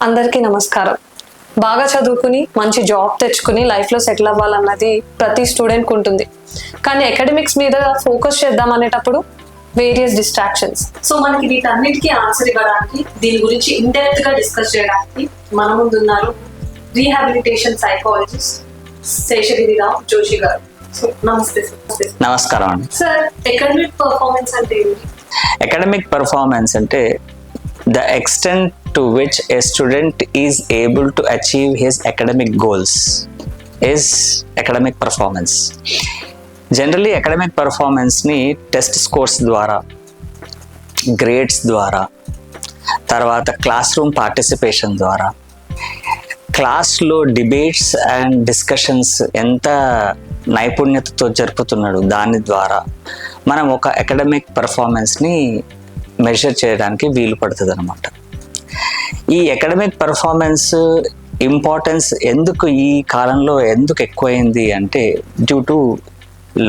అందరికీ నమస్కారం. బాగా చదువుకుని మంచి జాబ్ తెచ్చుకుని లైఫ్లో సెటిల్ అవ్వాలన్నది ప్రతి స్టూడెంట్కి ఉంటుంది. కానీ అకాడమిక్స్ మీద ఫోకస్ చేద్దాం అనేటప్పుడు వేరియస్ డిస్ట్రాక్షన్స్. సో మనకి వీటన్నిటికీ ఆన్సర్ ఇవ్వడానికి, దీని గురించి ఇండెప్త్ గా డిస్కస్ చేయడానికి మన ముందున్నారు రీహాబిలిటేషన్ సైకాలజిస్ట్ శేషగిరిరావు జోషి గారు. సో నమస్తే సార్. నమస్కారం అండి. సార్, అకాడమిక్ పర్ఫార్మెన్స్ అంటే ఏంటి? అకాడమిక్ పర్ఫార్మెన్స్ అంటే the extent to which a student is able to achieve his academic goals is academic performance. Generally academic performance ni test scores ద్వారా, grades ద్వారా, తర్వాత క్లాస్ రూమ్ పార్టిసిపేషన్ ద్వారా, క్లాస్లో debates and discussions ఎంత నైపుణ్యతతో జరుపుతున్నాడు దాని ద్వారా మనం ఒక అకాడమిక్ పర్ఫార్మెన్స్ని మెజర్ చేయడానికి వీలు పడుతుంది అనమాట. ఈ అకాడమిక్ పర్ఫార్మెన్స్ ఇంపార్టెన్స్ ఎందుకు ఈ కాలంలో ఎందుకు ఎక్కువైంది అంటే due to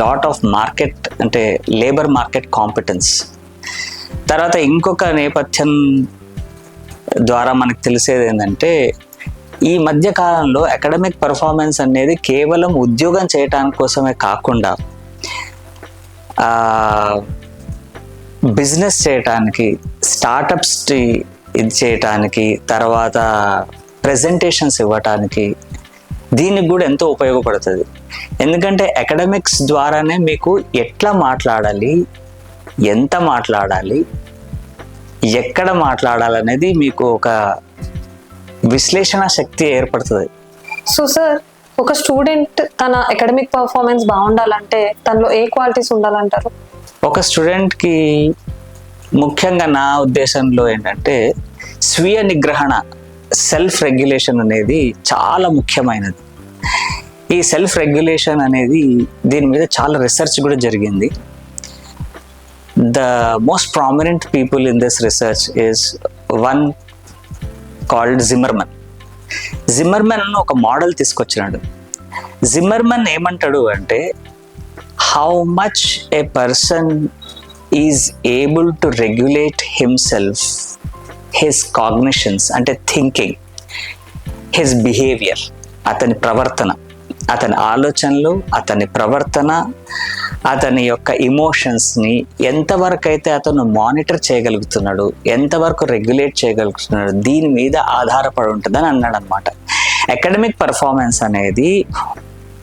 lot of market, అంటే లేబర్ మార్కెట్ కాంపిటెన్స్. తర్వాత ఇంకొక నేపథ్యం ద్వారా మనకు తెలిసేది ఏంటంటే ఈ మధ్య కాలంలో అకాడమిక్ పర్ఫార్మెన్స్ అనేది కేవలం ఉద్యోగం చేయటానికి కోసమే కాకుండా బిజినెస్ చేయటానికి, స్టార్టప్స్ ఇది చేయటానికి, తర్వాత ప్రెజెంటేషన్స్ ఇవ్వటానికి దీనికి కూడా ఎంతో ఉపయోగపడుతుంది. ఎందుకంటే అకాడమిక్స్ ద్వారానే మీకు ఎట్లా మాట్లాడాలి, ఎంత మాట్లాడాలి, ఎక్కడ మాట్లాడాలనేది మీకు ఒక విశ్లేషణ శక్తి ఏర్పడుతుంది. సో సార్, ఒక స్టూడెంట్ తన అకాడమిక్ పర్ఫార్మెన్స్ బాగుండాలంటే తనలో ఏ క్వాలిటీస్ ఉండాలంటారు? ఒక స్టూడెంట్కి ముఖ్యంగా నా ఉద్దేశంలో ఏంటంటే స్వీయ నిగ్రహణ, సెల్ఫ్ రెగ్యులేషన్ అనేది చాలా ముఖ్యమైనది. ఈ సెల్ఫ్ రెగ్యులేషన్ అనేది దీని మీద చాలా రీసెర్చ్ కూడా జరిగింది. The most prominent people in this research is one called Zimmerman. Zimmerman ఒక మోడల్ తీసుకొచ్చినాడు. జిమ్మర్మన్ ఏమంటాడు అంటే how much a person is able to regulate himself, his cognitions అంటే థింకింగ్, his behavior, అతని ప్రవర్తన, అతని ఆలోచనలు, అతని ప్రవర్తన, అతని యొక్క ఇమోషన్స్ని ఎంతవరకు అయితే అతను మానిటర్ చేయగలుగుతున్నాడు, ఎంతవరకు రెగ్యులేట్ చేయగలుగుతున్నాడు, దీని మీద ఆధారపడి ఉంటుందని అన్నాడు అనమాట. అకాడమిక్ పర్ఫార్మెన్స్ అనేది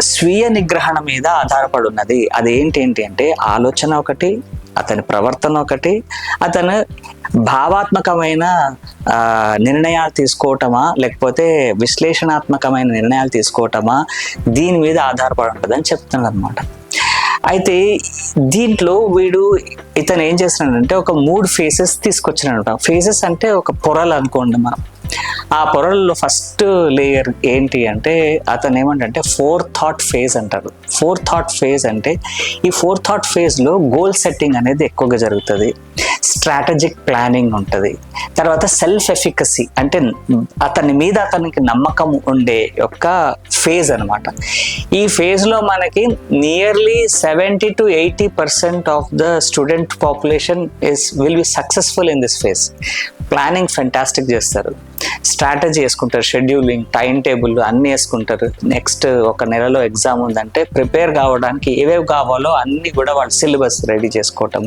స్వీయ నిగ్రహణ మీద ఆధారపడి ఉన్నది. అదేంటి అంటే ఆలోచన ఒకటి, అతని ప్రవర్తన ఒకటి, అతను భావాత్మకమైన నిర్ణయాలు తీసుకోవటమా లేకపోతే విశ్లేషణాత్మకమైన నిర్ణయాలు తీసుకోవటమా, దీని మీద ఆధారపడి ఉంటుందని చెప్తున్నాడు అనమాట. అయితే దీంట్లో ఇతను ఏం చేస్తున్నాడంటే ఒక 3 ఫేజెస్ తీసుకొచ్చినాడు. ఫేజెస్ అంటే ఒక పొరలు అనుకోండి మనం. ఆ పొరల్లో ఫస్ట్ లేయర్ ఏంటి అంటే అతను ఏమంటే 4 థాట్ ఫేజ్ అంటారు. 4 థాట్ ఫేజ్ అంటే ఈ 4 థాట్ ఫేజ్లో గోల్ సెట్టింగ్ అనేది ఎక్కువగా జరుగుతుంది, స్ట్రాటజిక్ ప్లానింగ్ ఉంటుంది, తర్వాత సెల్ఫ్ ఎఫికసీ అంటే అతనికి నమ్మకం ఉండే యొక్క ఫేజ్ అనమాట. ఈ ఫేజ్లో మనకి nearly 70 to 80% of the student population will be successful in this phase. Planning fantastic చేస్తారు, స్ట్రాటజీ వేసుకుంటారు, షెడ్యూలింగ్, టైం టేబుల్ అన్నీ వేసుకుంటారు. నెక్స్ట్ ఒక నెలలో ఎగ్జామ్ ఉందంటే ప్రిపేర్ కావడానికి ఏవేవి కావాలో అన్నీ కూడా వాళ్ళ సిలబస్ రెడీ చేసుకోవటం,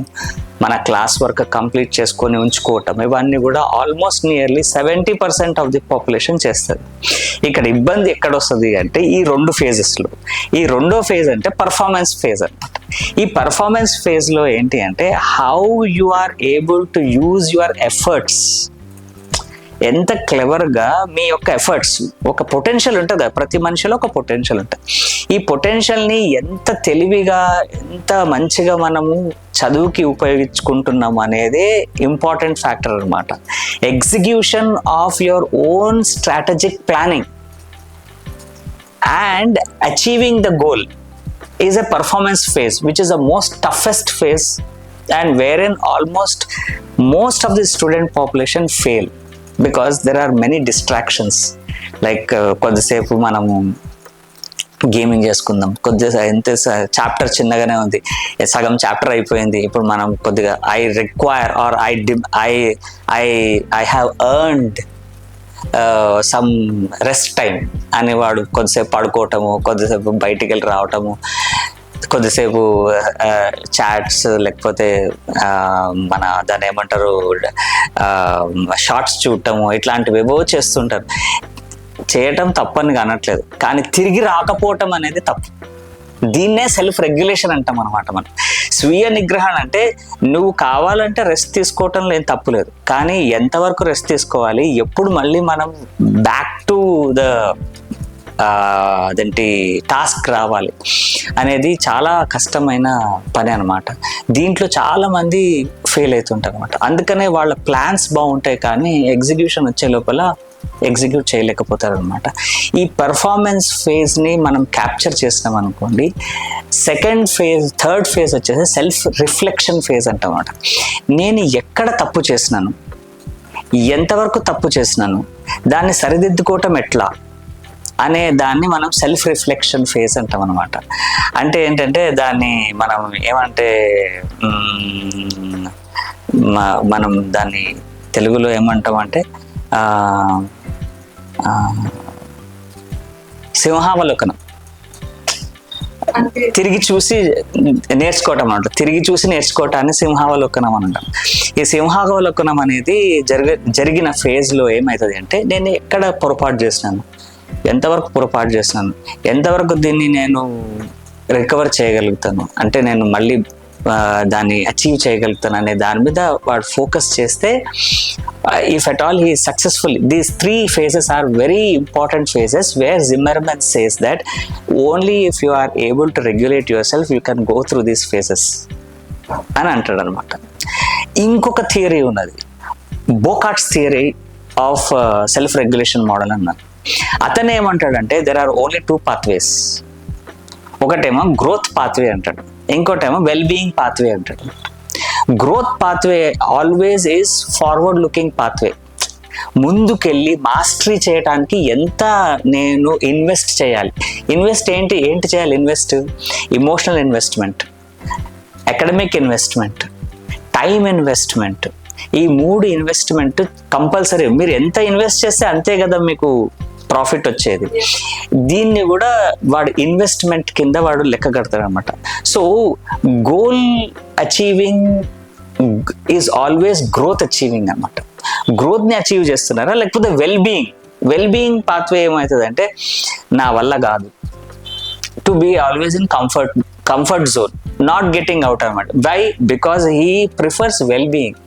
మన క్లాస్ వర్క్ కంప్లీట్ చేసుకొని ఉంచుకోవటం, ఇవన్నీ కూడా almost nearly 70% of the population చేస్తుంది. ఇక్కడ ఇబ్బంది ఎక్కడ వస్తుంది అంటే ఈ 2 ఫేజెస్లో. ఈ రెండో ఫేజ్ అంటే పర్ఫార్మెన్స్ ఫేజ్ అనమాట. ఈ పర్ఫార్మెన్స్ ఫేజ్లో ఏంటి అంటే how you are able to use your efforts, ఎంత క్లెవర్గా మీ యొక్క ఎఫర్ట్స్, ఒక పొటెన్షియల్ ఉంటుంది, ప్రతి మనిషిలో ఒక పొటెన్షియల్ ఉంటుంది. ఈ పొటెన్షియల్ని ఎంత తెలివిగా, ఎంత మంచిగా మనము చదువుకి ఉపయోగించుకుంటున్నాం అనేదే ఇంపార్టెంట్ ఫ్యాక్టర్ అనమాట. Execution of your own strategic planning and achieving the goal is a performance phase, which is the most toughest phase and wherein almost most of the student population fail because there are many distractions. Like కొద్దిసేపు మనము gaming చేసుకుందాం, కొద్దిగా ఎంత chapter చిన్నగానే ఉంది, సగం chapter అయిపోయింది, ఇప్పుడు మనం కొద్దిగా I require or I have earned some rest time అని వాడు కొద్దిసేపు పడుకోవటము, కొద్దిసేపు బయటికి వెళ్ళి రావటము, కొద్దిసేపు చాట్స్ లేకపోతే మన దాన్ని ఏమంటారు షార్ట్స్ చూడటము, ఇట్లాంటివి ఏవో చేస్తుంటారు. చేయటం తప్పని అనట్లేదు, కానీ తిరిగి రాకపోవటం అనేది తప్పు. దీన్నే సెల్ఫ్ రెగ్యులేషన్ అంటాం అనమాట. మనం స్వీయ నిగ్రహణ అంటే నువ్వు కావాలంటే రెస్ట్ తీసుకోవటంలో ఏం తప్పు లేదు, కానీ ఎంతవరకు రెస్ట్ తీసుకోవాలి, ఎప్పుడు మళ్ళీ మనం బ్యాక్ టు ద అదేంటి టాస్క్ రావాలి అనేది చాలా కష్టమైన పని అనమాట. దీంట్లో చాలా మంది ఫెయిల్ అవుతుంటారు అనమాట. అందుకనే వాళ్ళ ప్లాన్స్ బాగుంటాయి కానీ ఎగ్జిక్యూషన్ వచ్చే లోపల ఎగ్జిక్యూట్ చేయలేకపోతారు అనమాట. ఈ పర్ఫార్మెన్స్ ఫేజ్ని మనం క్యాప్చర్ చేసినాం అనుకోండి, సెకండ్ ఫేజ్, థర్డ్ ఫేజ్ వచ్చేసి సెల్ఫ్ రిఫ్లెక్షన్ ఫేజ్ అంటమాట. నేను ఎక్కడ తప్పు చేసినాను, ఎంతవరకు తప్పు చేసినాను, దాన్ని సరిదిద్దుకోవటం ఎట్లా అనే దాన్ని మనం సెల్ఫ్ రిఫ్లెక్షన్ ఫేజ్ అంటాం అనమాట. అంటే ఏంటంటే దాన్ని మనం ఏమంటే మనం దాన్ని తెలుగులో ఏమంటాం అంటే సింహావలోకనం, తిరిగి చూసి నేర్చుకోవటం అన్నమాట. తిరిగి చూసి నేర్చుకోవటాన్ని సింహావలోకనం అని అంటాం. ఈ సింహావలోకనం అనేది జరిగిన ఫేజ్లో ఏమవుతుంది అంటే నేను ఎక్కడ పొరపాటు చేసినాను, ఎంతవరకు పొరపాటు చేసినాను, ఎంతవరకు దీన్ని నేను రికవర్ చేయగలుగుతాను, అంటే నేను మళ్ళీ దాన్ని అచీవ్ చేయగలుగుతాను అనే దాని మీద వాడు ఫోకస్ చేస్తే, if at all he successful. These 3 phases are very important phases where Zimmerman says that only if you are able to regulate yourself you can go through these phases అని అంటాడు అనమాట. ఇంకొక theory ఉన్నది, Boekaerts theory of self regulation model అన్నారు. అతను ఏమంటాడంటే there are only 2 pathways. ఒకటేమో growth pathway అంటాడు, ఇంకోటేమో వెల్ బీయింగ్ పాత్వే అంటాడు. Growth pathway always is forward looking pathway. ముందుకెళ్ళి మాస్టరీ చేయడానికి ఎంత నేను ఇన్వెస్ట్ చేయాలి, ఇన్వెస్ట్ ఏంటి చేయాలి, invest emotional investment, academic investment, time investment. ఈ 3 ఇన్వెస్ట్మెంట్ కంపల్సరీ. మీరు ఎంత ఇన్వెస్ట్ చేస్తే అంతే కదా మీకు ప్రాఫిట్ వచ్చేది. దీన్ని కూడా వాడు ఇన్వెస్ట్మెంట్ కింద వాడు లెక్క కడతాడు అనమాట. So goal achieving is always growth achieving అనమాట. గ్రోత్ని అచీవ్ చేస్తున్నారా, లేకపోతే వెల్ బీయింగ్ పాత్వే ఏమవుతుంది అంటే నా వల్ల కాదు, to be always in comfort zone, not getting out అనమాట. Why? Because he prefers well being,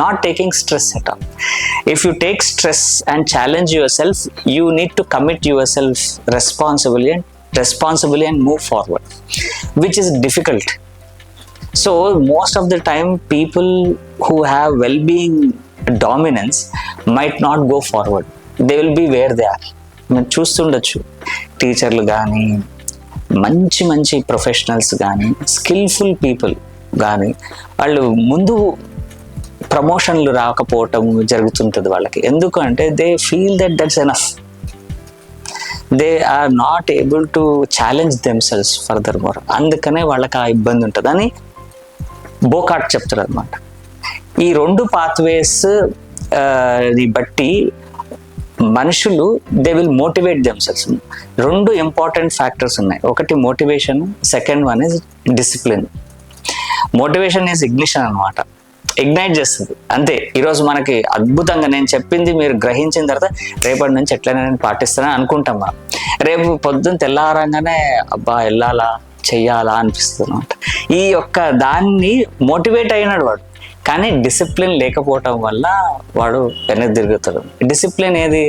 not taking stress at all. If you take stress and challenge yourself, you need to commit yourself responsibly and move forward, which is difficult. So most of the time people who have well-being dominance might not go forward. They will be where they are. మనం చూస్తుండొచ్చు, టీచర్లు కానీ, మంచి professionals కానీ, skilful people కానీ, వాళ్ళు ముందు ప్రమోషన్లు రాకపోవటం జరుగుతుంటుంది వాళ్ళకి. ఎందుకు అంటే they feel that's enough, they are not able to challenge themselves further more. అందుకనే వాళ్ళకి ఆ ఇబ్బంది ఉంటుంది అని బోకాట్ చెప్తారు అనమాట. ఈ 2 pathways ని బట్టి మనుషులు they will motivate themselves. 2 important factors ఉన్నాయి. ఒకటి motivation, second one is discipline. Motivation is ignition అనమాట, ఇగ్నైట్ చేస్తుంది అంతే. ఈరోజు మనకి అద్భుతంగా నేను చెప్పింది మీరు గ్రహించిన తర్వాత రేపటి నుంచి ఎట్లయినా నేను పాటిస్తానని అనుకుంటాం. మనం రేపు పొద్దున్న తెల్లారంగానే అబ్బా వెళ్ళాలా, చెయ్యాలా అనిపిస్తుంది అనమాట. ఈ యొక్క దాన్ని మోటివేట్ అయినాడు వాడు, కానీ డిసిప్లిన్ లేకపోవటం వల్ల వాడు వెనక్కి తిరుగుతాడు. డిసిప్లిన్ ఏది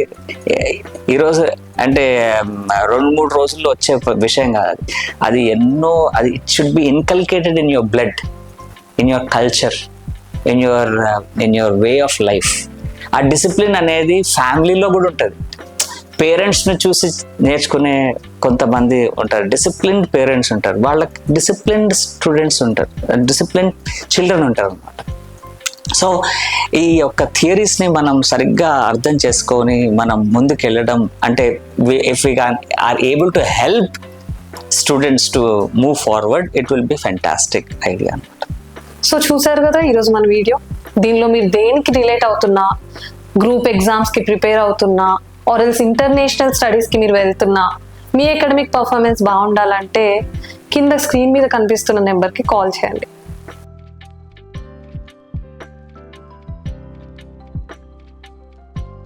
ఈరోజు అంటే 2-3 రోజుల్లో వచ్చే విషయం కాదు అది అది it should be inculcated in your blood, in your culture, in your way of life. ఆ డిసిప్లిన్ అనేది ఫ్యామిలీలో కూడా ఉంటుంది. పేరెంట్స్ని చూసి నేర్చుకునే కొంతమంది ఉంటారు, డిసిప్లిన్డ్ పేరెంట్స్ ఉంటారు, వాళ్ళకి డిసిప్లిన్డ్ స్టూడెంట్స్ ఉంటారు, డిసిప్లిన్డ్ చిల్డ్రన్ ఉంటారు అనమాట. సో ఈ యొక్క థియరీస్ని మనం సరిగ్గా అర్థం చేసుకొని మనం ముందుకు వెళ్ళడం అంటే if we are able to help students to move forward, it will be fantastic idea అనమాట. సో చూసారు కదా ఈరోజు మన వీడియో. దీనిలో మీరు దేనికి రిలేట్ అవుతున్నా, గ్రూప్ ఎగ్జామ్స్కి ప్రిపేర్ అవుతున్నా ఆర్ ఎల్స్ ఇంటర్నేషనల్ స్టడీస్కి మీరు వెళ్తున్నా, మీ అకాడమిక్ పర్ఫార్మెన్స్ బాగుండాలంటే కింద స్క్రీన్ మీద కనిపిస్తున్న నెంబర్కి కాల్ చేయండి.